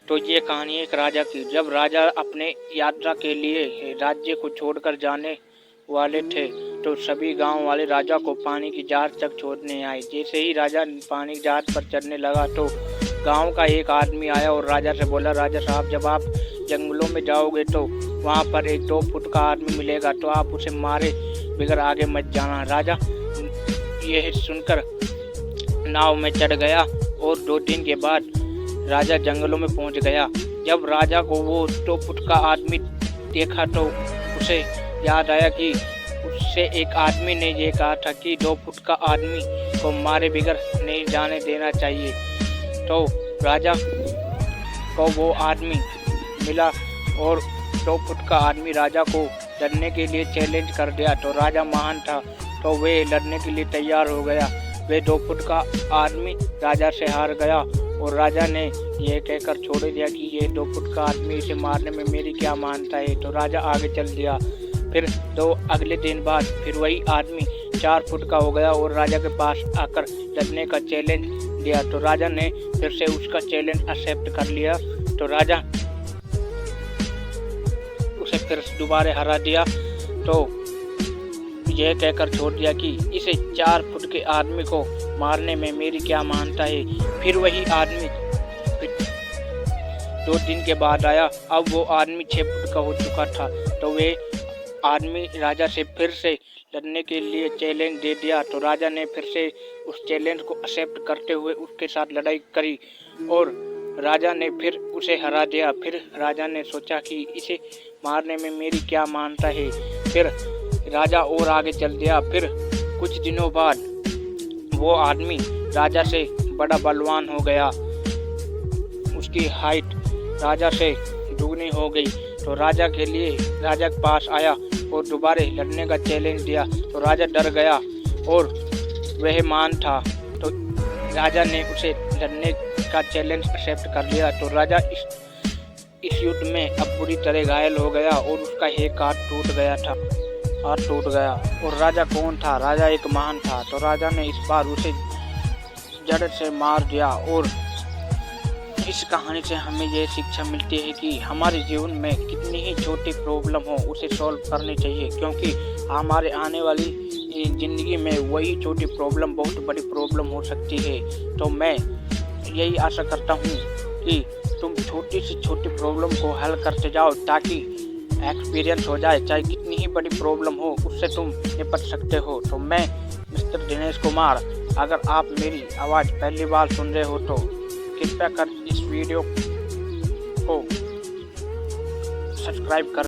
तो ये कहानी एक राजा की। जब राजा अपने यात्रा के लिए राज्य को छोड़कर जाने वाले थे तो सभी गांव वाले राजा को पानी की जहाज तक छोड़ने आए। जैसे ही राजा पानी की जहाज पर चढ़ने लगा तो गांव का एक आदमी आया और राजा से बोला, राजा साहब, जब आप जंगलों में जाओगे तो वहां पर एक 2 फुट का आदमी मिलेगा, तो आप उसे मारे बगैर आगे मत जाना। राजा यह सुनकर नाव में चढ़ गया और 2 दिन के बाद राजा जंगलों में पहुंच गया। जब राजा को वो 2 फुट का आदमी देखा तो उसे याद आया कि उससे एक आदमी ने ये कहा था कि 2 फुट का आदमी को मारे बगैर नहीं जाने देना चाहिए। तो राजा को वो आदमी मिला और 2 फुट का आदमी राजा को लड़ने के लिए चैलेंज कर दिया। तो राजा महान था तो वे लड़ने के लिए तैयार हो गया। वे 2 फुट का आदमी राजा से हार गया और राजा ने यह कहकर छोड़ दिया कि ये 2 फुट का आदमी, इसे मारने में मेरी क्या मानता है। तो राजा आगे चल दिया। फिर अगले दिन बाद फिर वही आदमी 4 फुट का हो गया और राजा के पास आकर लड़ने का चैलेंज दिया। तो राजा ने फिर से उसका चैलेंज एक्सेप्ट कर लिया। तो राजा उसे फिर दोबारा हरा दिया। तो यह कहकर छोड़ दिया कि इसे 4 फुट के आदमी को मारने में मेरी क्या मानता है। फिर वही आदमी 2 दिन के बाद आया। अब वो आदमी 6 फुट का हो चुका था। तो वे आदमी राजा से फिर से लड़ने के लिए चैलेंज दे दिया। तो राजा ने फिर से उस चैलेंज को एक्सेप्ट करते हुए उसके साथ लड़ाई करी और राजा ने फिर उसे हरा दिया। फिर राजा ने सोचा कि इसे मारने में मेरी क्या मानता है। फिर राजा और आगे चल दिया। फिर कुछ दिनों बाद वो आदमी राजा से बड़ा बलवान हो गया। उसकी हाइट राजा से दुगनी हो गई। तो राजा के पास आया और दोबारा लड़ने का चैलेंज दिया। तो राजा डर गया और वह मान था। तो राजा ने उसे लड़ने का चैलेंज एक्सेप्ट कर लिया। तो राजा इस युद्ध में अब बुरी तरह घायल हो गया और उसका एक हाथ टूट गया। और राजा कौन था? राजा एक महान था। तो राजा ने इस बार उसे जड़ से मार दिया। और इस कहानी से हमें यह शिक्षा मिलती है कि हमारे जीवन में कितनी ही छोटी प्रॉब्लम हो उसे सॉल्व करनी चाहिए, क्योंकि हमारे आने वाली ज़िंदगी में वही छोटी प्रॉब्लम बहुत बड़ी प्रॉब्लम हो सकती है। तो मैं यही आशा करता हूँ कि तुम छोटी से छोटी प्रॉब्लम को हल करते जाओ ताकि एक्सपीरियंस हो जाए। चाहे कितनी ही बड़ी प्रॉब्लम हो उससे तुम निपट सकते हो। तो मैं मिस्टर दिनेश कुमार, अगर आप मेरी आवाज़ पहली बार सुन रहे हो तो कृपया कर इस वीडियो को सब्सक्राइब कर